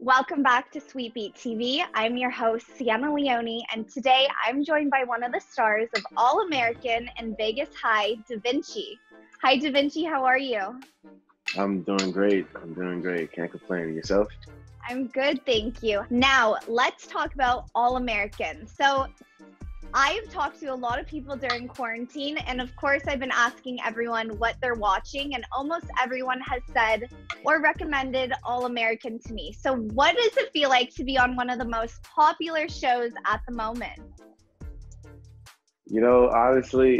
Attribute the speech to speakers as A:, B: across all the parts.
A: Welcome back to Sweet Beat TV. I'm your host, Sienna Leone, and today I'm joined by one of the stars of All American and Vegas High, Da Vinci. Hi, Da Vinci, how are you?
B: I'm doing great. Can't complain. Yourself?
A: I'm good, thank you. Now, let's talk about All American. So, I've talked to a lot of people during quarantine, and of course, I've been asking everyone what they're watching, and almost everyone has said or recommended All American to me. So, what does it feel like to be on one of the most popular shows at the moment?
B: Honestly,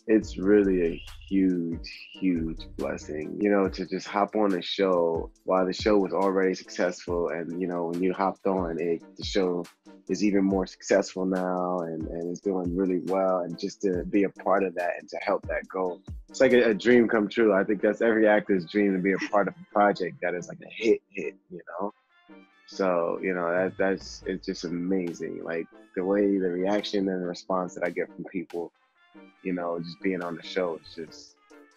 B: it's really a huge blessing, to just hop on a show while the show was already successful. And, when you hopped on it, the show is even more successful now and it's doing really well. And just to be a part of that and to help that go, it's like a dream come true. I think that's every actor's dream, to be a part of a project that is like a hit. So, it's just amazing. Like the way, the reaction and the response that I get from people, just being on the show,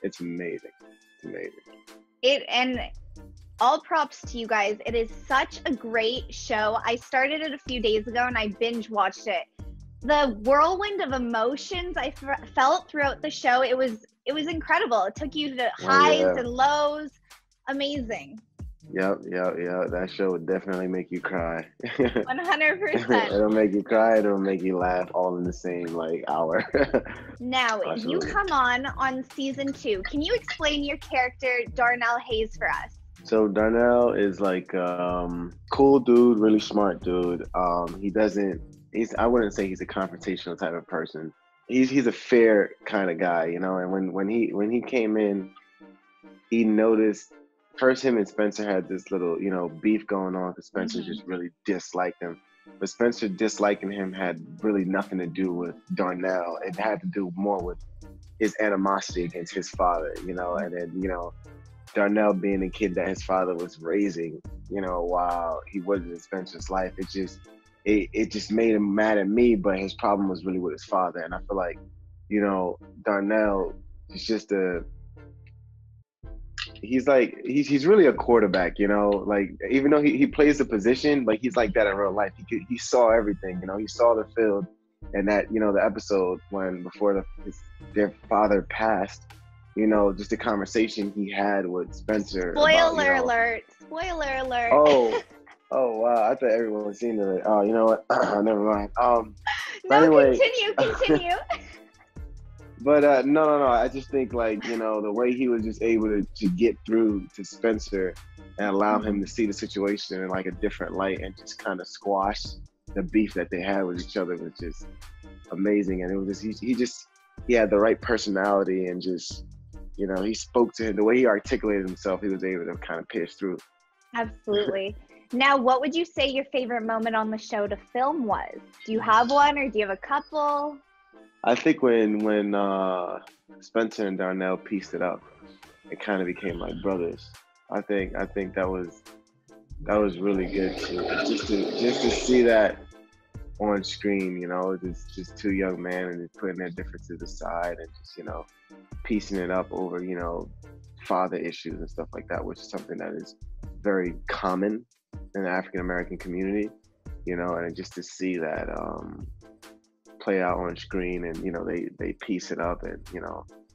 B: it's amazing. It's amazing.
A: And all props to you guys. It is such a great show. I started it a few days ago and I binge watched it. The whirlwind of emotions I felt throughout the show, it was incredible. It took you to highs and lows. Amazing.
B: Yep. That show would definitely make you cry.
A: 100%.
B: It'll make you cry. It'll make you laugh, all in the same hour.
A: Now, you come on season 2. Can you explain your character Darnell Hayes for us?
B: So Darnell is cool dude, really smart dude. I wouldn't say he's a confrontational type of person. He's a fair kind of guy, and when he came in, he noticed. First, him and Spencer had this little, beef going on because Spencer just really disliked him. But Spencer disliking him had really nothing to do with Darnell. It had to do more with his animosity against his father, and then, Darnell being a kid that his father was raising, while he wasn't in Spencer's life. It just made him mad at me, but his problem was really with his father. And I feel like, Darnell is just he's really a quarterback, even though he plays the position, he's like that in real life. He saw everything, he saw the field, and that, the episode before their father passed, just the conversation he had with Spencer.
A: Spoiler alert.
B: Oh wow, I thought everyone was seen it. Oh, you know what? Never mind.
A: No,
B: anyway,
A: continue.
B: But no. I just think the way he was just able to get through to Spencer and allow him to see the situation in a different light and just kind of squash the beef that they had with each other was just amazing. And it was just he had the right personality and just he spoke to him the way he articulated himself. He was able to kind of pierce through.
A: Absolutely. Now, what would you say your favorite moment on the show to film was? Do you have one, or do you have a couple?
B: I think when Spencer and Darnell pieced it up, it kind of became like brothers. I think that was really good to see that on screen. Just two young men and just putting their differences aside and just piecing it up over father issues and stuff like that, which is something that is very common in the African American community. And just to see that play out on screen, and they piece it up, and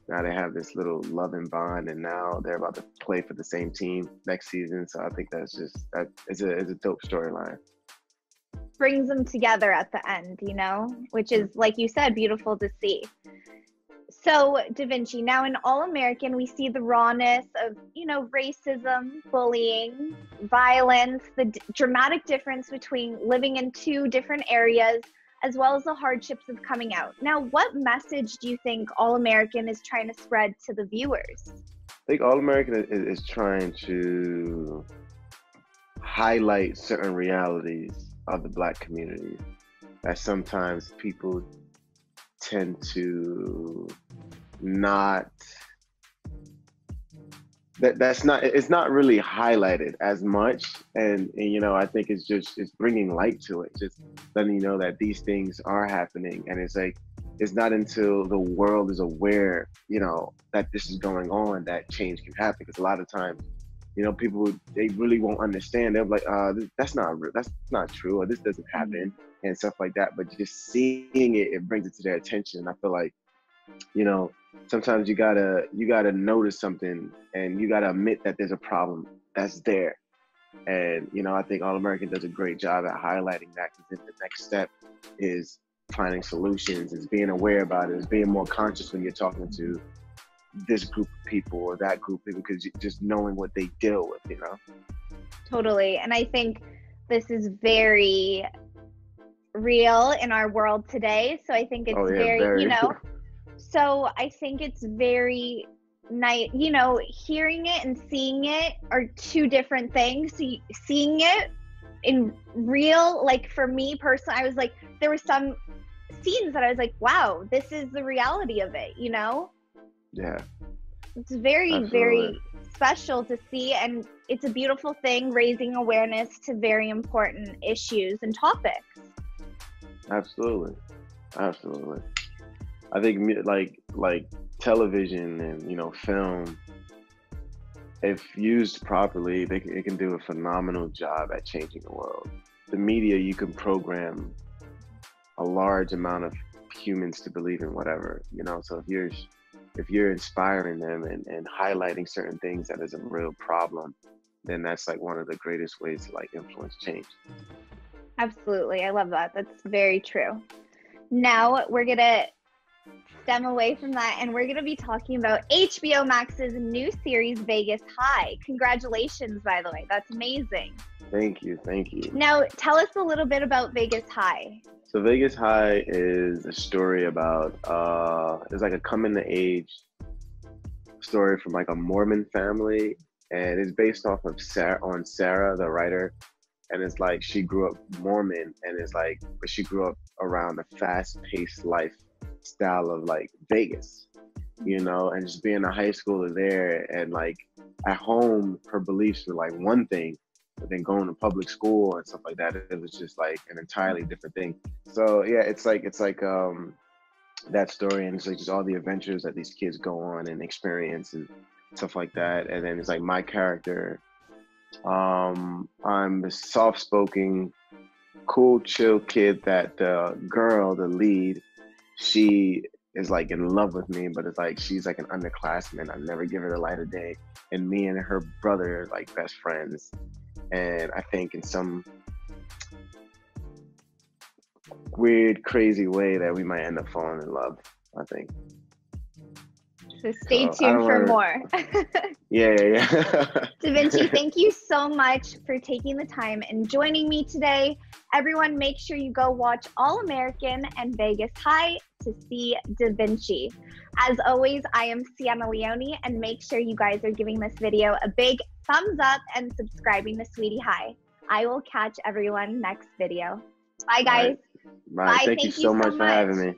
B: now they have this little loving bond, and now they're about to play for the same team next season. So I think that is a dope storyline.
A: Brings them together at the end, which is, like you said, beautiful to see. So, Da Vinci, now in All American, we see the rawness of, racism, bullying, violence, the dramatic difference between living in two different areas, as well as the hardships of coming out. Now, what message do you think All American is trying to spread to the viewers?
B: I think All American is trying to highlight certain realities of the Black community that sometimes people tend to not. It's not really highlighted as much, and I think it's bringing light to it, just letting you know that these things are happening, and it's not until the world is aware that this is going on that change can happen, because a lot of times you know, people, they really won't understand. They're like, that's not true, or this doesn't happen, and stuff like that. But just seeing it, it brings it to their attention. I feel like, you know, sometimes you gotta notice something, and you gotta admit that there's a problem that's there. And, you know, I think All American does a great job at highlighting that, because then the next step is finding solutions, is being aware about it, is being more conscious when you're talking to this group of people or that group of people, because just knowing what they deal with, you know?
A: Totally. And I think this is very real in our world today. So I think it's very, you know, so I think it's very nice, you know, hearing it and seeing it are two different things. So seeing it in real, like for me personally, I was like, there were some scenes that I was like, wow, this is the reality of it, you know?
B: Yeah.
A: It's very,
B: Absolutely.
A: very special to see, and it's a beautiful thing, raising awareness to very important issues and topics.
B: Absolutely. Absolutely. I think like television and, you know, film, if used properly, it can do a phenomenal job at changing the world. The media, you can program a large amount of humans to believe in whatever, you know. So if you're inspiring them and highlighting certain things that is a real problem, then that's like one of the greatest ways to like influence change.
A: Absolutely. I love that. That's very true. Now we're going to stem away from that, and we're going to be talking about HBO Max's new series, Vegas High. Congratulations, by the way. That's amazing.
B: Thank you. Thank you.
A: Now, tell us a little bit about Vegas High.
B: So Vegas High is a story about, it's like a coming of age story from like a Mormon family, and it's based off of Sarah, the writer. And it's like, she grew up Mormon, and it's like, but she grew up around a fast-paced lifestyle of like Vegas, you know, and just being a high schooler there, and like at home, her beliefs were like one thing, but then going to public school and stuff like that, it was just like an entirely different thing. So yeah, it's like that story, and it's like just all the adventures that these kids go on and experience and stuff like that. And then it's like my character, I'm the soft-spoken, cool, chill kid that the girl, the lead, she is like in love with me, but it's like she's like an underclassman. I never give her the light of day. And me and her brother are like best friends. And I think in some weird, crazy way that we might end up falling in love, I think.
A: So stay tuned for more.
B: Yeah.
A: Da Vinci, thank you so much for taking the time and joining me today. Everyone, make sure you go watch All American and Vegas High to see Da Vinci. As always, I am Sienna Leone, and make sure you guys are giving this video a big thumbs up and subscribing to Sweetie High. I will catch everyone next video. Bye, guys.
B: Bye. Bye. Thank you so much for having me.